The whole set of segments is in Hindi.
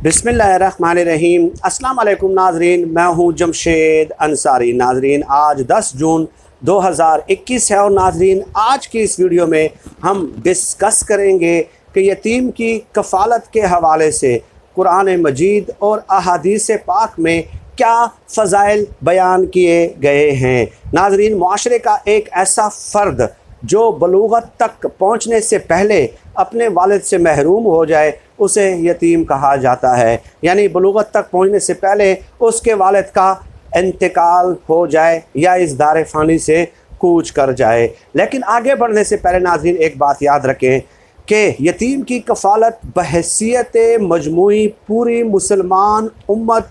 बिस्मिल्लाहिर्रहमानिर्रहीम। अस्सलाम वालेकुम नाजरीन, मैं हूं जमशेद अंसारी। नाजरीन, आज 10 जून 2021 है और नाजरीन आज की इस वीडियो में हम डिस्कस करेंगे कि यतीम की कफ़ालत के हवाले से कुरान मजीद और अहादीस पाक में क्या फ़ज़ाइल बयान किए गए हैं। नाजरीन, मुआशरे का एक ऐसा फ़र्द जो बलूगत तक पहुँचने से पहले अपने वालिद से महरूम हो जाए उसे यतीम कहा जाता है। यानी बलूगत तक पहुँचने से पहले उसके वालिद का इंतकाल हो जाए या इस दार फ़ानी से कूच कर जाए। लेकिन आगे बढ़ने से पहले नाज़रीन एक बात याद रखें कि यतीम की कफ़ालत बहैसियत मजमूई पूरी मुसलमान उम्मत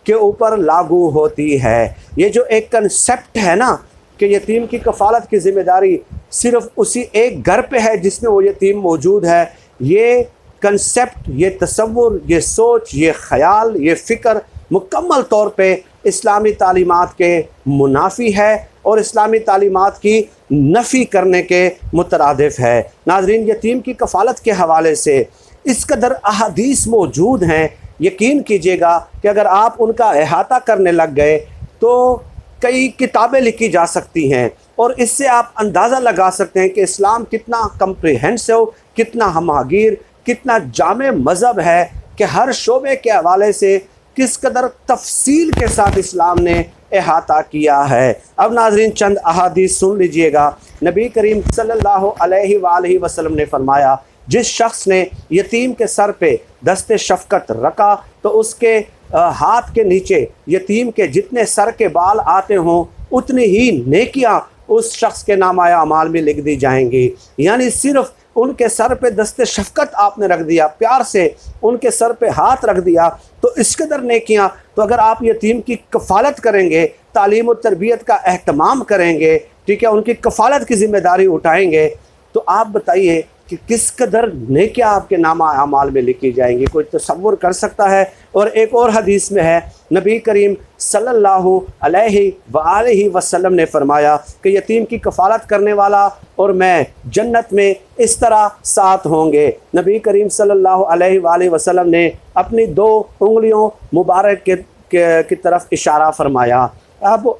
के ऊपर लागू होती है। ये जो एक कंसेप्ट है ना कि यतीम की कफ़ालत की ज़िम्मेदारी सिर्फ़ उसी एक घर पे है जिसमें वो यतीम मौजूद है, ये कंसेप्ट, ये तसव्वुर, ये सोच, ये ख़याल, ये फ़िक्र मुकम्मल तौर पे इस्लामी तालीमात के मुनाफी है और इस्लामी तालीमात की नफ़ी करने के मुतरादिफ है। नाज़रीन, यतीम की कफ़ालत के हवाले से इस कदर अहादीस मौजूद हैं, यकीन कीजिएगा कि अगर आप उनका अहाता करने लग गए तो कई किताबें लिखी जा सकती हैं और इससे आप अंदाज़ा लगा सकते हैं कि इस्लाम कितना कम्प्रिहेंसिव, कितना हमगीर, कितना जामे मज़हब है कि हर शोबे के हवाले से किस कदर तफसील के साथ इस्लाम ने अहाता किया है। अब नाज़रीन चंद अहादीस सुन लीजिएगा। नबी करीम सल्लल्लाहु अलैहि वसल्लम ने फरमाया, जिस शख्स ने यतीम के सर पे दस्ते शफ़क़त रखा तो उसके हाथ के नीचे यतीम के जितने सर के बाल आते हों उतनी ही नेकियां उस शख्स के नामाए अमाल में लिख दी जाएंगी। यानी सिर्फ़ उनके सर पे दस्ते शफ़क़त आपने रख दिया, प्यार से उनके सर पे हाथ रख दिया तो इस कदर नेकियां। तो अगर आप यतीम की कफ़ालत करेंगे, तालीम और तरबियत का एहतमाम करेंगे, ठीक है, उनकी कफ़ालत की ज़िम्मेदारी उठाएंगे, तो आप बताइए कि किस कदर नेकियां आपके नामा अमाल में लिखी जाएंगी। कोई तसव्वुर कर सकता है। और एक और हदीस में है, नबी करीम सल्लल्लाहु अलैहि वसल्लम ने फरमाया कि यतीम की कफ़ालत करने वाला और मैं जन्नत में इस तरह साथ होंगे। नबी करीम सल्लल्लाहु अलैहि वसल्लम ने अपनी 2 उंगलियों मुबारक की तरफ इशारा फरमाया। अब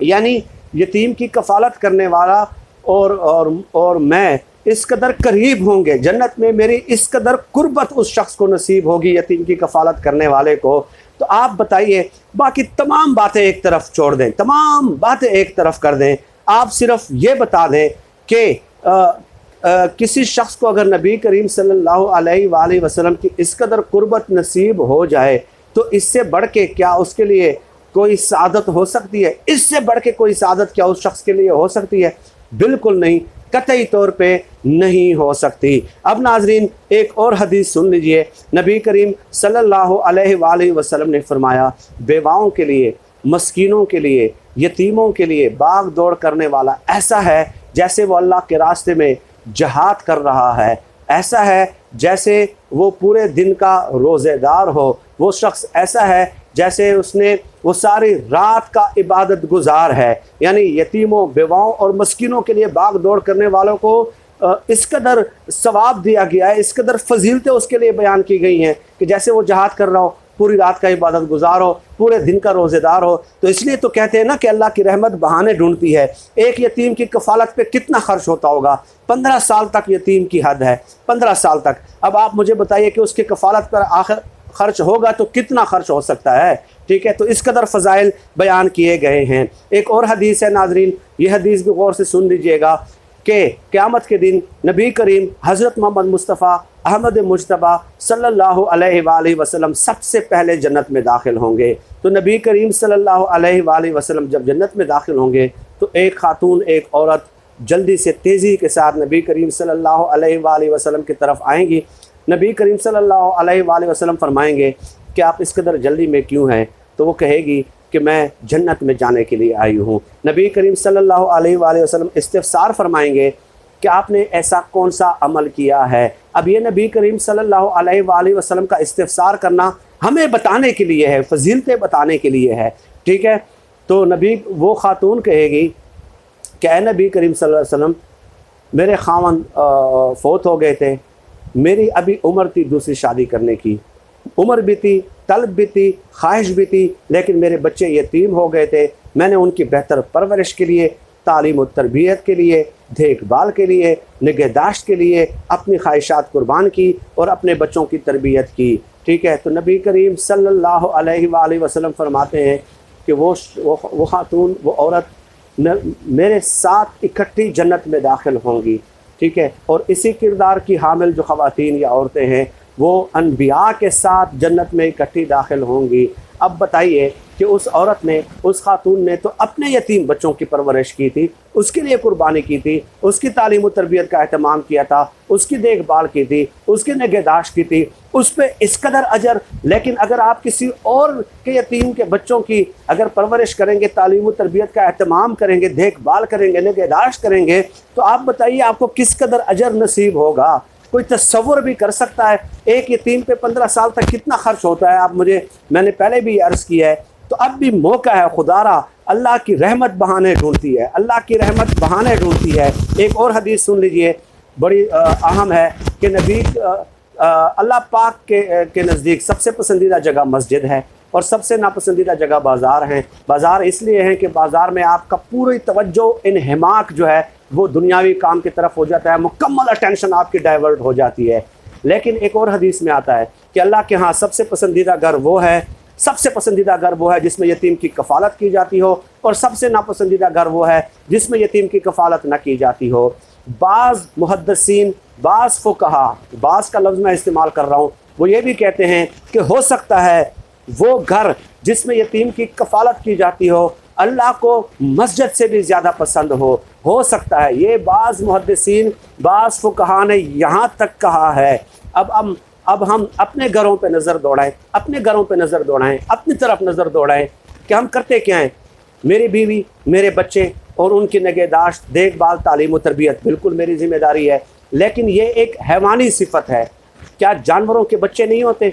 यानी यतीम की कफ़ालत करने वाला और मैं इस कदर करीब होंगे, जन्नत में मेरी इस कदर कुर्बत उस शख्स को नसीब होगी यतीम की कफ़ालत करने वाले को। तो आप बताइए, बाकी तमाम बातें एक तरफ छोड़ दें, तमाम बातें एक तरफ कर दें, आप सिर्फ ये बता दें कि किसी शख्स को अगर नबी करीम सल्लल्लाहु अलैहि वसल्लम की इस कदर कुर्बत नसीब हो जाए तो इससे बढ़ के क्या उसके लिए कोई सादत हो सकती है? इससे बढ़ के कोई सादत क्या उस शख्स के लिए हो सकती है? बिल्कुल नहीं, कतई तौर पे नहीं हो सकती। अब नाजरीन एक और हदीस सुन लीजिए। नबी करीम सल्लल्लाहु अलैहि वसल्लम ने फरमाया, बेवाओं के लिए, मस्कीनों के लिए, यतीमों के लिए भाग दौड़ करने वाला ऐसा है जैसे वो अल्लाह के रास्ते में जहाद कर रहा है, ऐसा है जैसे वो पूरे दिन का रोज़ेदार हो, वो शख्स ऐसा है जैसे उसने वो सारी रात का इबादत गुजार है। यानी यतीमों, बेवाओं और मस्कीनों के लिए भाग दौड़ करने वालों को इस कदर सवाब दिया गया है, इस कदर फजीलतें उसके लिए बयान की गई हैं कि जैसे वो जहाद कर रहा हो, पूरी रात का इबादत गुजार हो, पूरे दिन का रोज़ेदार हो। तो इसलिए तो कहते हैं ना कि अल्लाह की रहमत बहाने ढूंढती है। एक यतीम की कफ़ालत पे कितना ख़र्च होता होगा? 15 साल तक यतीम की हद है, 15 साल तक। अब आप मुझे बताइए कि उसकी कफ़ालत पर आखिर खर्च होगा तो कितना खर्च हो सकता है? ठीक है, तो इस कदर फ़ज़ाइल बयान किए गए हैं। एक और हदीस है नाजरीन, ये हदीस भी गौर से सुन लीजिएगा कि क़यामत के दिन नबी करीम हज़रत मोहम्मद मुस्तफ़ा अहमद मुज्तबा सल्लल्लाहु अलैहि वसल्लम सबसे पहले जन्नत में दाखिल होंगे। तो नबी करीम सल्लल्लाहु अलैहि वसल्लम जब जन्नत में दाखिल होंगे तो एक खातून, एक औरत जल्दी से तेज़ी के साथ नबी करीम सल्लल्लाहु अलैहि वसल्लम की तरफ आएंगी। नबी करीम सल्लल्लाहु अलैहि वसल्लम फरमाएंगे कि आप इस कदर जल्दी में क्यों हैं? तो वो कहेगी कि मैं जन्नत में जाने के लिए आई हूँ। नबी करीम सल्लल्लाहु अलैहि वसल्लम इस्तिफ़सार फरमाएंगे कि आपने ऐसा कौन सा अमल किया है। अब ये नबी करीम सल्लल्लाहु अलैहि वसल्लम का इस्तिफ़सार करना हमें बताने के लिए है, फजीलतें बताने के लिए है, ठीक है। तो नबी वो खातून कहेगी कि ए नबी करीम सल्लल्लाहु अलैहि वसल्लम, मेरे खावन फ़ौत हो गए थे, मेरी अभी उम्र थी दूसरी शादी करने की, उम्र भी थी, तलब भी थी, ख्वाहिश भी थी, लेकिन मेरे बच्चे यतीम हो गए थे। मैंने उनकी बेहतर परवरिश के लिए, तालीम और तरबियत के लिए, देखभाल के लिए, निगहदाश्त के लिए अपनी ख्वाहिशात कुर्बान की और अपने बच्चों की तरबियत की। ठीक है, तो नबी करीम सल्लल्लाहु अलैहि वसल्लम फरमाते हैं कि वो खातून, वो औरत मेरे साथ इकट्ठी जन्नत में दाखिल होंगी। ठीक है, और इसी किरदार की हामिल जो ख़वातीन या औरतें हैं वो अनबिया के साथ जन्नत में इकट्ठी दाखिल होंगी। अब बताइए कि उस औरत ने, उस खातून ने तो अपने यतीम बच्चों की परवरिश की थी, उसके लिए कुर्बानी की थी, उसकी तालीम और तरबियत का एहतमाम किया था, उसकी देखभाल की थी, उसकी निगहदाश्त की थी, उस पर इस कदर अजर। लेकिन अगर आप किसी और के यतीम के बच्चों की अगर परवरिश करेंगे, तालीम और तरबियत का एहतमाम करेंगे, देखभाल करेंगे, निगहदाश्त करेंगे, तो आप बताइए आपको किस कदर अजर नसीब होगा। कोई तस्वुर भी कर सकता है एक यतीम पे 15 साल तक कितना खर्च होता है? आप मैंने पहले भी अर्ज़ किया है। तो अब भी मौका है, खुदारा अल्लाह की रहमत बहाने ढूंढती है, अल्लाह की रहमत बहाने ढूंढती है। एक और हदीस सुन लीजिए, बड़ी अहम है कि नबी अल्लाह पाक के नज़दीक सबसे पसंदीदा जगह मस्जिद है और सबसे नापसंदीदा जगह बाज़ार हैं। बाज़ार इसलिए हैं कि बाज़ार में आपका पूरी तवज्जो, इन्हिमाक जो है वो दुनियावी काम की तरफ हो जाता है, मुकम्मल अटेंशन आपकी डाइवर्ट हो जाती है। लेकिन एक और हदीस में आता है कि अल्लाह के यहाँ सबसे पसंदीदा घर वो है, सबसे पसंदीदा घर वो है जिसमें यतीम की कफ़ालत की जाती हो, और सबसे नापसंदीदा घर वो है जिसमें यतीम की कफ़ालत न की जाती हो। बाज़ मुहद्दिसीन, बाज़ फुक़हा, बाज़ का लफ्ज़ मैं इस्तेमाल कर रहा हूँ, वो ये भी कहते हैं कि हो सकता है वो घर जिसमें यतीम की कफ़ालत की जाती हो अल्लाह को मस्जिद से भी ज़्यादा पसंद हो सकता है। ये बाज़ मुहद्दिसीन, बाज़ फुक़हा ने यहाँ तक कहा है। अब हम अपने घरों पे नज़र दौड़ाएं, अपने घरों पे नज़र दौड़ाएं, अपनी तरफ नज़र दौड़ाएं कि हम करते क्या हैं। मेरी बीवी, मेरे बच्चे और उनकी निगहदाश्त, देखभाल, तालीम और तरबियत बिल्कुल मेरी ज़िम्मेदारी है, लेकिन ये एक हैवानी सिफत है। क्या जानवरों के बच्चे नहीं होते?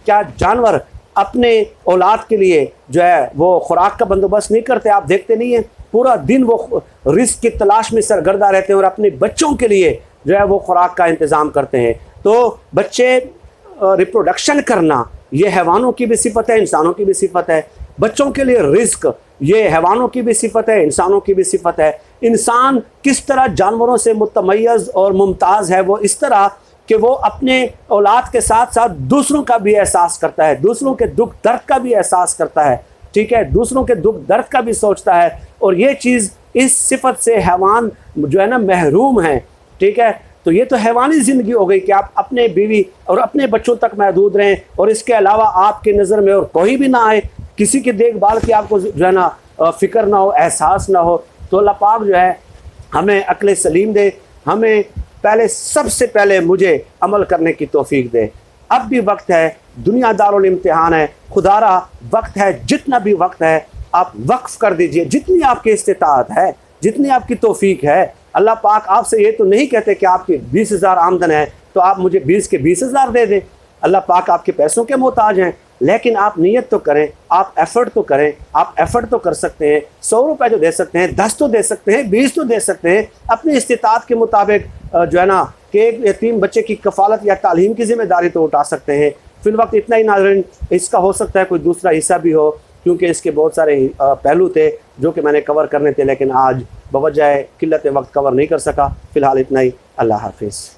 क्या जानवर अपने औलाद के लिए जो है वो खुराक का बंदोबस्त नहीं करते? आप देखते नहीं हैं, पूरा दिन वो रिस्क की तलाश में सरगर्दा रहते हैं और अपने बच्चों के लिए जो है वो खुराक का इंतज़ाम करते हैं। तो बच्चे रिप्रोडक्शन करना ये हैवानों की भी सिफत है, इंसानों की भी सिफत है। बच्चों के लिए रिस्क ये हैवानों की भी सिफत है, इंसानों की भी सिफत है। इंसान किस तरह जानवरों से मुतमय्यज़ और मुमताज़ है, वो इस तरह कि वो अपने औलाद के साथ साथ दूसरों का भी एहसास करता है, दूसरों के दुख दर्द का भी एहसास करता है। ठीक है, दूसरों के दुख दर्द का भी सोचता है, और ये चीज़, इस सिफत से हैवान जो है ना महरूम है। ठीक है, तो ये तो हैवानी ज़िंदगी हो गई कि आप अपने बीवी और अपने बच्चों तक महदूद रहें और इसके अलावा आपके नज़र में और कोई भी ना आए, किसी की देखभाल की आपको जो है ना फ़िक्र ना हो, एहसास ना हो। तो अल्लाह पाक जो है हमें अक्ल सलीम दे, हमें सबसे पहले मुझे अमल करने की तौफीक दे। अब भी वक्त है, दुनिया दारुल इम्तिहान है, खुदारा वक्त है, जितना भी वक्त है आप वक्फ कर दीजिए, जितनी आपकी इस्तिताअत है, जितनी आपकी तौफीक है। अल्लाह पाक आपसे ये तो नहीं कहते कि आपकी 20,000 आमदन है तो आप मुझे 20 के 20,000 दे दें। अल्लाह पाक आपके पैसों के मोहताज हैं, लेकिन आप नियत तो करें, आप एफ़र्ट तो करें। आप एफ़र्ट तो कर सकते हैं, 100 रुपये जो दे सकते हैं, 10 तो दे सकते हैं, 20 तो दे सकते हैं, अपनी इस्तिताअत के मुताबिक जो है ना कि एक यतीम बच्चे की कफ़ालत या तालीम की ज़िम्मेदारी तो उठा सकते हैं। फिल वक्त इतना ही नाज़रीन, इसका हो सकता है कोई दूसरा हिस्सा भी हो, क्योंकि इसके बहुत सारे पहलू थे जो कि मैंने कवर करने थे, लेकिन आज बवजह किल्लत वक्त कवर नहीं कर सका। फ़िलहाल इतना ही। अल्लाह हाफ़िज़।